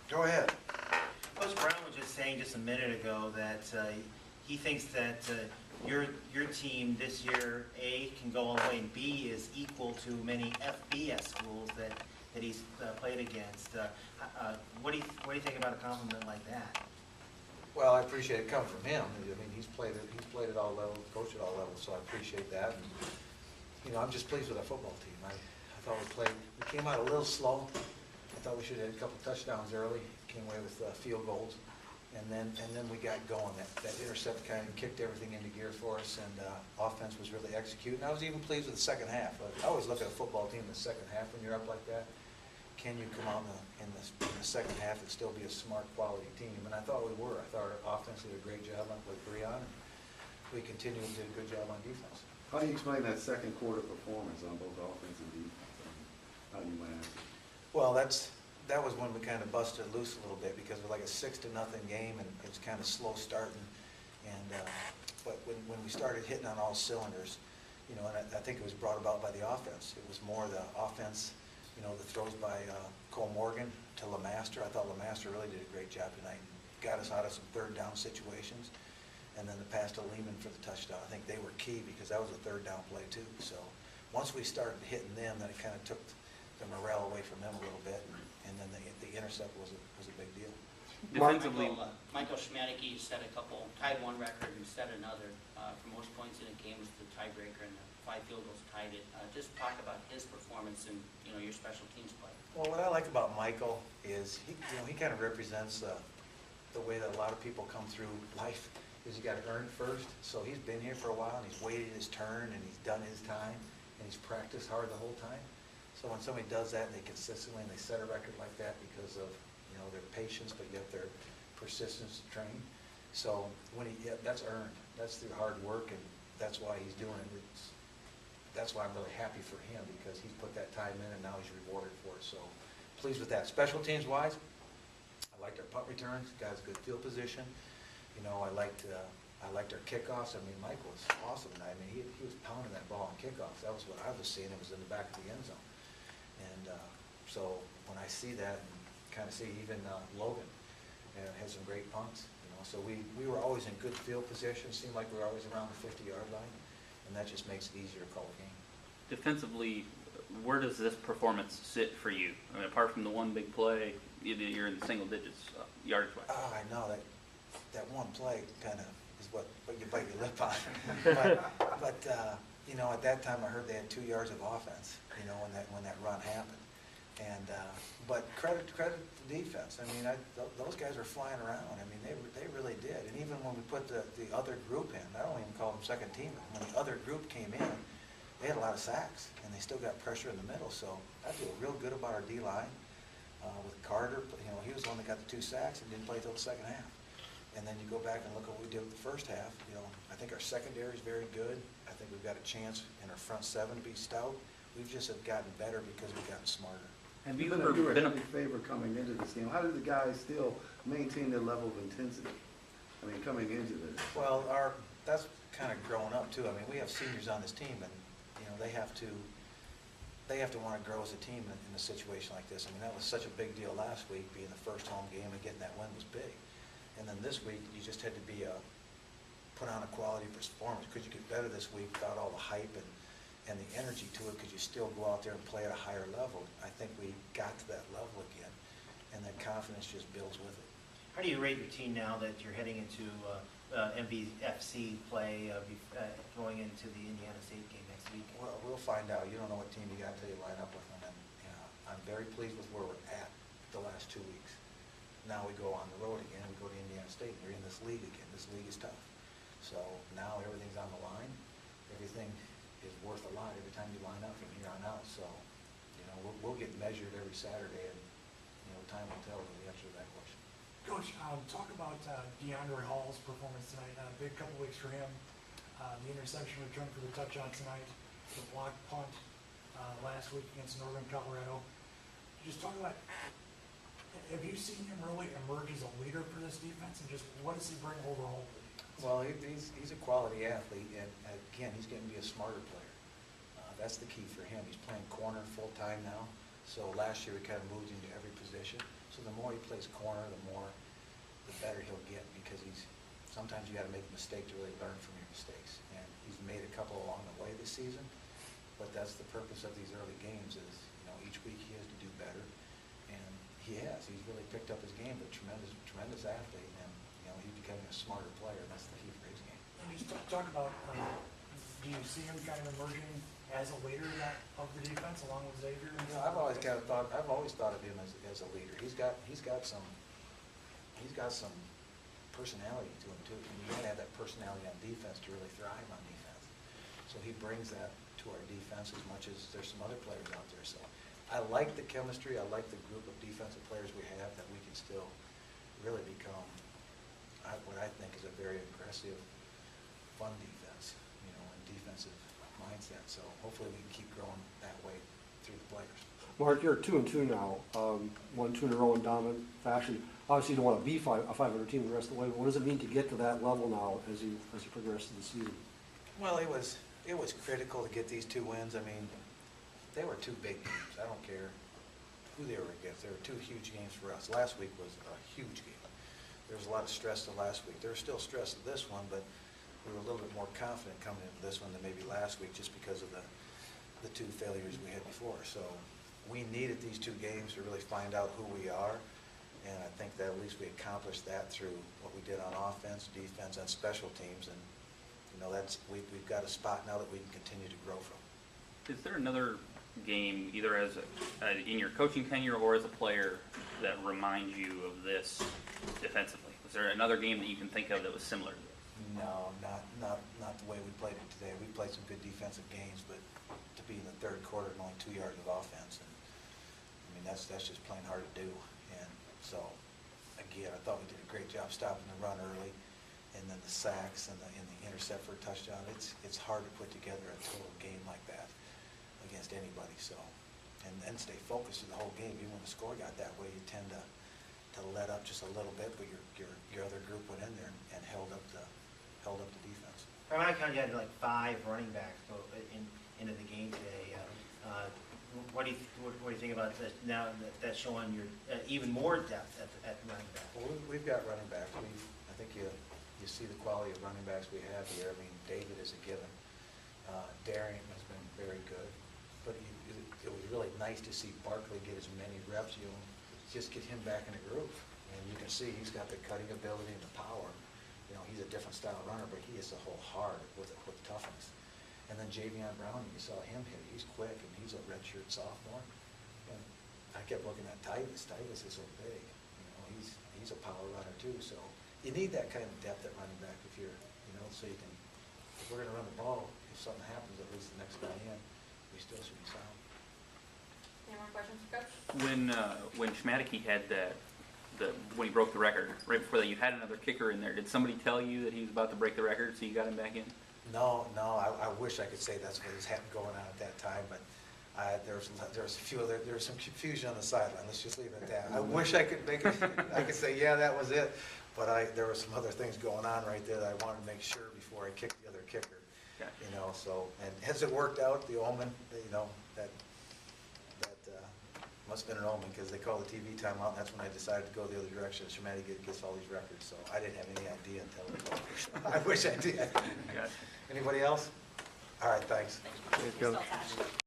Go ahead. Coach Brown was just saying just a minute ago that he thinks that your team this year, A, can go all the way, and B, is equal to many FBS schools that he's played against. What do you think about a compliment like that? Well, I appreciate it coming from him. I mean, he's played at all levels, coached at all levels, so I appreciate that. And, you know, I'm just pleased with our football team. I thought we came out a little slow. I thought we should have had a couple touchdowns early. Came away with field goals, and then we got going. That intercept kind of kicked everything into gear for us, and offense was really executed. And I was even pleased with the second half. I always look at a football team in the second half when you're up like that. Can you come out in the second half and still be a smart, quality team? And I thought we were. I thought our offense did a great job with Breon, and we continued to do a good job on defense. How do you explain that second quarter performance on both offense and defense? How do you manage it? Well, that was when we kind of busted loose a little bit because it was like a 6-0 game, and it was kind of slow starting. And but when we started hitting on all cylinders, you know, and I think it was brought about by the offense. It was more the offense, you know, the throws by Cole Morgan to LeMaster. I thought LeMaster really did a great job tonight. Got us out of some third down situations. And then the pass to Lehman for the touchdown. I think they were key because that was a third down play too. So once we started hitting them, then it kind of took the morale away from them a little bit. And then the intercept was a big deal. Defensively, Michael Schmadicke set tied one record and set another for most points in a game was the tiebreaker, and the 5 field goals tied it. Just talk about his performance and your special teams play. Well, what I like about Michael is he kind of represents the way that a lot of people come through life. Is you got to earn first. So he's been here for a while, and he's waited his turn, and he's done his time, and he's practiced hard the whole time. So when somebody does that, and they consistently and they set a record like that because of their patience, but yet their persistence to train. So that's earned. That's through hard work, and that's why he's doing it. That's why I'm really happy for him because he's put that time in, and now he's rewarded for it. So pleased with that. Special teams wise, I liked our punt returns. Guys, good field position. I liked our kickoffs. I mean, Mike was awesome tonight. I mean, he was pounding that ball on kickoffs. That was what I was seeing. It was in the back of the end zone. And so when I see that, and kind of see even Logan had some great punts. So we were always in good field position. Seemed like we were always around the 50-yard line, and that just makes it easier to call a game. Defensively, where does this performance sit for you? I mean, apart from the one big play, you're in the single digits yardage-wise. I know that one play kind of is what you bite your lip on. but at that time I heard they had 2 yards of offense. When that run happened, and but credit the defense. I mean, those guys were flying around. I mean, they really did. And even when we put the other group in, I don't even call them second team. When the other group came in, they had a lot of sacks, and they still got pressure in the middle. So I feel real good about our D line. With Carter, he was the one that got the 2 sacks and didn't play till the second half. And then you go back and look at what we did with the first half. I think our secondary is very good. I think we've got a chance in our front 7 to be stout. We've just have gotten better because we've gotten smarter. Have you You ever were a been heavy favorite coming into this game. How did the guys still maintain their level of intensity? I mean, coming into this. Well, that's kind of growing up too. I mean, we have seniors on this team, and they have to want to grow as a team in a situation like this. I mean, that was such a big deal last week, being the first home game and getting that win was big. And then this week, you just had to put on a quality performance. Could you get better this week without all the hype and the energy to it? Could you still go out there and play at a higher level? I think we got to that level again, and that confidence just builds with it. How do you rate your team now that you're heading into MVFC play, going into the Indiana State game next week? Well, we'll find out. You don't know what team you got until you line up with them. And I'm very pleased with where we're at the last 2 weeks. Now we go on the road again. We go to Indiana State. And we're in this league again. This league is tough. So now everything's on the line. Everything is worth a lot every time you line up from here on out. So, we'll get measured every Saturday, and time will tell the answer to that question. Coach, talk about DeAndre Hall's performance tonight. Big couple weeks for him. The interception return for the touchdown tonight. The blocked punt last week against Northern Colorado. Just talk about, have you seen him really emerge as a leader for this defense, and just what does he bring overall to the defense? Well, he's a quality athlete, and again, he's getting to be a smarter player. That's the key for him. He's playing corner full time now. So last year we kind of moved him to every position. So the more he plays corner, the better he'll get, because sometimes you gotta make a mistake to really learn from your mistakes. And he's made a couple along the way this season, but that's the purpose of these early games is, each week he has to do better. And he has. He's really picked up his game, but tremendous athlete, and, he's becoming a smarter player, and that's the key for his game. And just talk about, do you see him kind of emerging as a leader of the defense along with Xavier? I've always thought of him as a leader. He's got some personality to him too. And you gotta have that personality on defense to really thrive on defense. So he brings that to our defense as much as there's some other players out there. So I like the chemistry. I like the group of defensive players we have, that we can still really become what I think is a very aggressive, fun defense, and defensive mindset. So hopefully we can keep growing that way through the players. Mark, you're 2-2 now, won 2 in a row in dominant fashion. Obviously, you don't want to be a 500 team the rest of the way, but what does it mean to get to that level now as you progress through the season? Well, it was critical to get these 2 wins. I mean, they were 2 big games. I don't care who they were against. They were 2 huge games for us. Last week was a huge game. There was a lot of stress to last week. There was still stress to this one, but we were a little bit more confident coming into this one than maybe last week, just because of the 2 failures we had before. So we needed these 2 games to really find out who we are, and I think that at least we accomplished that through what we did on offense, defense, and special teams. And we've got a spot now that we can continue to grow from. Is there another game, either as in your coaching tenure or as a player, that reminds you of this defensively? Was there another game that you can think of that was similar to this? No, not the way we played it today. We played some good defensive games, but to be in the third quarter and only 2 yards of offense, and I mean that's just plain hard to do. And so again, I thought we did a great job stopping the run early, and then the sacks and the intercept for a touchdown. It's hard to put together a total game like that against anybody. So and stay focused through the whole game. Even when the score got that way, you tend to let up just a little bit, but your other group went in there and held up the defense. By my count, you had like 5 running backs go into the game today. What do you think about that now that that's showing your even more depth at running back? Well, we've got running backs. I think you see the quality of running backs we have here. I mean, David is a given. Darian has been very good, but it was really nice to see Barkley get as many reps. Just get him back in the groove, and you can see he's got the cutting ability and the power. He's a different style runner, but he is the whole hard with toughness. And then Javion Brown, you saw him hit. He's quick, and he's a redshirt sophomore. And I kept looking at Titus. Titus is so big. He's a power runner too. So you need that kind of depth at running back if you're, so you can. If we're going to run the ball, if something happens, at least the next guy in, we still should be sound. Any more questions, Coach? When Schmadeke had when he broke the record, right before that, you had another kicker in there. Did somebody tell you that he was about to break the record, so you got him back in? No. I wish I could say that's what was going on at that time, but there was some confusion on the sideline. Let's just leave it at that. I wish I could I could say, yeah, that was it, but there were some other things going on right there that I wanted to make sure before I kicked the other kicker. Gotcha. So, and as it worked out, the omen, that must have been an omen, because they called the TV timeout, and that's when I decided to go the other direction. Schmadeke gets all these records, so I didn't have any idea until I wish I did. Gotcha. Anybody else? All right, thanks. Thanks. Still attached.